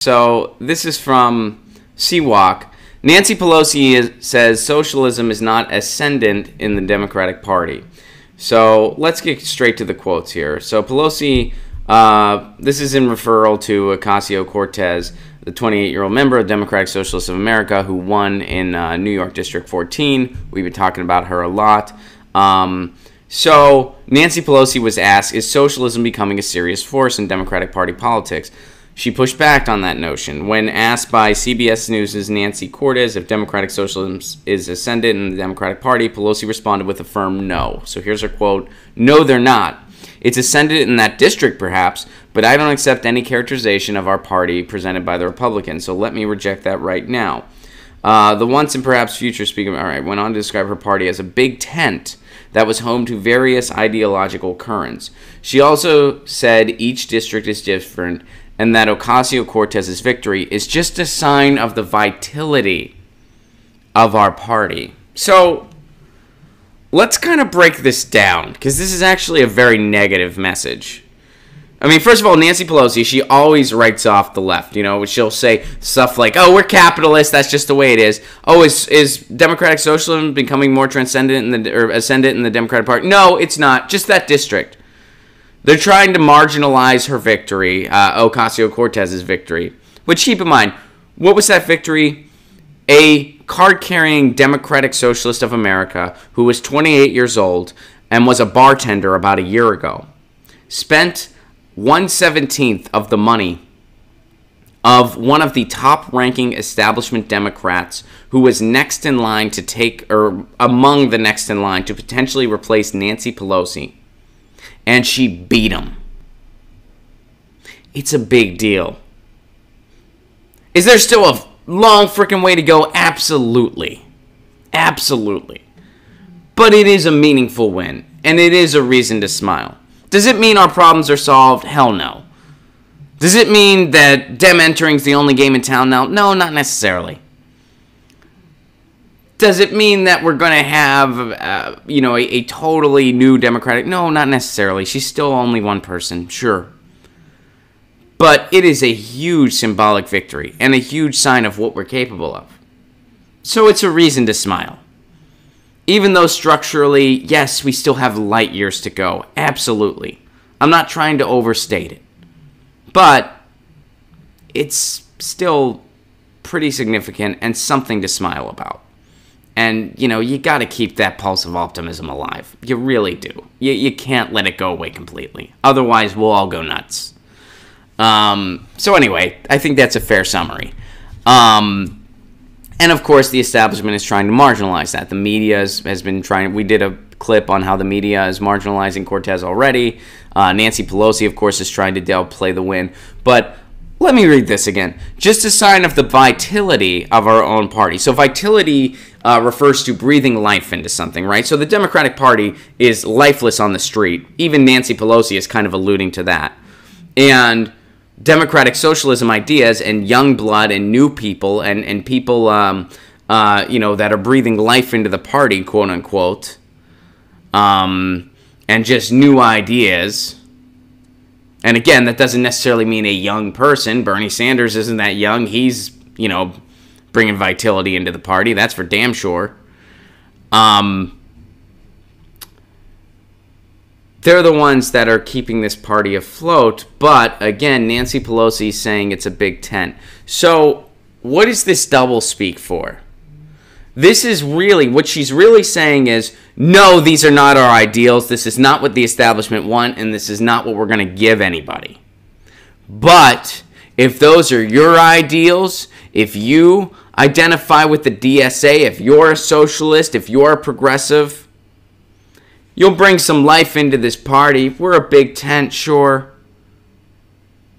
So this is from CWalk. Nancy Pelosi says socialism is not ascendant in the Democratic Party. So let's get straight to the quotes here. So Pelosi, this is in referral to Ocasio-Cortez, the 28-year-old member of Democratic Socialists of America who won in New York District 14. We've been talking about her a lot. So Nancy Pelosi was asked, is socialism becoming a serious force in Democratic Party politics? She pushed back on that notion. When asked by CBS News' Nancy Cortez if Democratic socialism is ascendant in the Democratic Party, Pelosi responded with a firm no. So here's her quote, "No, they're not. It's ascendant in that district, perhaps, but I don't accept any characterization of our party presented by the Republicans, so let me reject that right now." The once and perhaps future Speaker went on to describe her party as a big tent that was home to various ideological currents. She also said each district is different and that Ocasio-Cortez's victory is just a sign of the vitality of our party. So let's kind of break this down, because this is actually a very negative message. I mean, first of all, Nancy Pelosi, she always writes off the left. You know, she'll say stuff like, oh, we're capitalists, that's just the way it is. Oh, is democratic socialism becoming more ascendant in the Democratic Party? No, it's not. Just that district. They're trying to marginalize her victory, Ocasio-Cortez's victory. Which, keep in mind, what was that victory? A card-carrying Democratic Socialist of America who was 28 years old and was a bartender about a year ago spent 1/17 of the money of one of the top-ranking establishment Democrats who was next in line to take, or among the next in line to potentially replace Nancy Pelosi. And she beat him. It's a big deal. Is there still a long freaking way to go? Absolutely. Absolutely. But it is a meaningful win, and it is a reason to smile. Does it mean our problems are solved? Hell no. Does it mean that Dem entering is the only game in town now? No, not necessarily. Does it mean that we're going to have, a totally new Democratic? No, not necessarily. She's still only one person, sure. But it is a huge symbolic victory and a huge sign of what we're capable of. So it's a reason to smile. Even though structurally, yes, we still have light years to go. Absolutely. I'm not trying to overstate it. But it's still pretty significant and something to smile about. And, you got to keep that pulse of optimism alive. You really do. You can't let it go away completely. Otherwise, we'll all go nuts. So anyway, I think that's a fair summary. And, of course, the establishment is trying to marginalize that. The media has been trying. We did a clip on how the media is marginalizing Cortez already. Nancy Pelosi, of course, is trying to downplay the win. But let me read this again. Just a sign of the vitality of our own party. So vitality refers to breathing life into something, right? So the Democratic Party is lifeless on the street. Even Nancy Pelosi is kind of alluding to that. And democratic socialism ideas and young blood and new people and people, that are breathing life into the party, quote unquote, and just new ideas. And again, that doesn't necessarily mean a young person. Bernie Sanders isn't that young. He's, bringing vitality into the party. That's for damn sure. They're the ones that are keeping this party afloat. But again, Nancy Pelosi is saying it's a big tent. So what is this doublespeak for? This is really, what she's really saying is, no, these are not our ideals. This is not what the establishment want, and this is not what we're going to give anybody. But if those are your ideals, if you identify with the DSA, if you're a socialist, if you're a progressive, you'll bring some life into this party. We're a big tent, sure.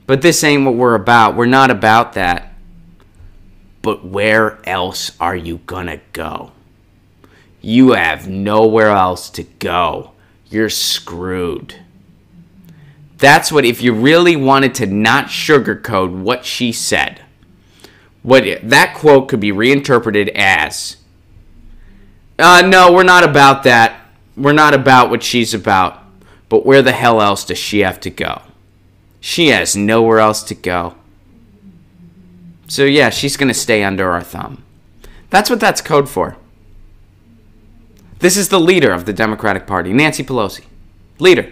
But this ain't what we're about. We're not about that. But where else are you gonna go? You have nowhere else to go. You're screwed. That's what, if you really wanted to not sugarcoat what she said, that quote could be reinterpreted as, no, we're not about that. We're not about what she's about. But where the hell else does she have to go? She has nowhere else to go. So yeah, she's going to stay under our thumb. That's what that's code for. This is the leader of the Democratic Party, Nancy Pelosi. Leader.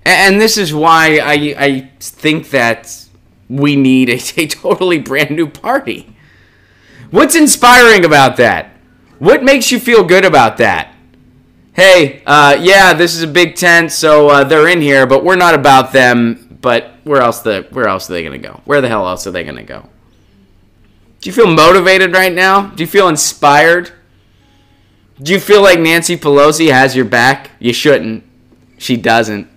And this is why I think that we need a totally brand new party. What's inspiring about that? What makes you feel good about that? Hey, yeah, this is a big tent, so they're in here, but we're not about them. But where else are they going to go? Where the hell else are they going to go? Do you feel motivated right now? Do you feel inspired? Do you feel like Nancy Pelosi has your back? You shouldn't. She doesn't.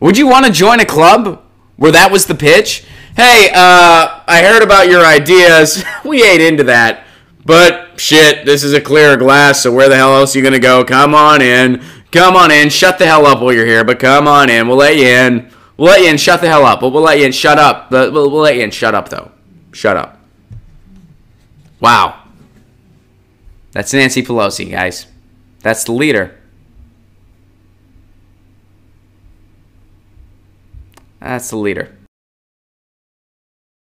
Would you want to join a club where that was the pitch? Hey, I heard about your ideas. We ain't into that. But, shit, this is a clear glass, so where the hell else are you going to go? Come on in. Come on in. Shut the hell up while you're here, but come on in. We'll let you in. We'll let you in. Shut the hell up. But we'll let you in. Shut up. We'll let you in. Shut up, though. Shut up. Wow. That's Nancy Pelosi, guys. That's the leader. That's the leader.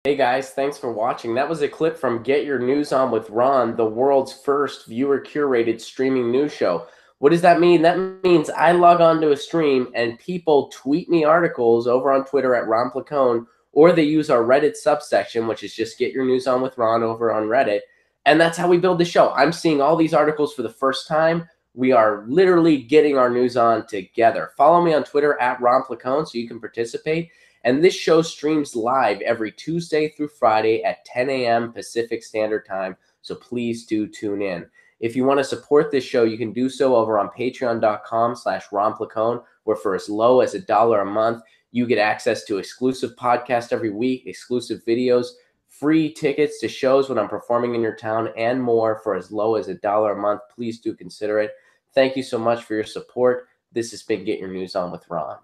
Hey guys, thanks for watching. That was a clip from Get Your News On with Ron, the world's first viewer-curated streaming news show. What does that mean? That means I log on to a stream and people tweet me articles over on Twitter at Ron Placone, or they use our Reddit subsection, which is just Get Your News On with Ron over on Reddit. And that's how we build the show. I'm seeing all these articles for the first time. We are literally getting our news on together. Follow me on Twitter at Ron Placone so you can participate. And this show streams live every Tuesday through Friday at 10 a.m. Pacific Standard Time. So please do tune in. If you want to support this show, you can do so over on patreon.com/Ron Placone, where for as low as $1 a month, you get access to exclusive podcasts every week, exclusive videos, free tickets to shows when I'm performing in your town, and more for as low as $1 a month. Please do consider it. Thank you so much for your support. This has been Get Your News On with Ron.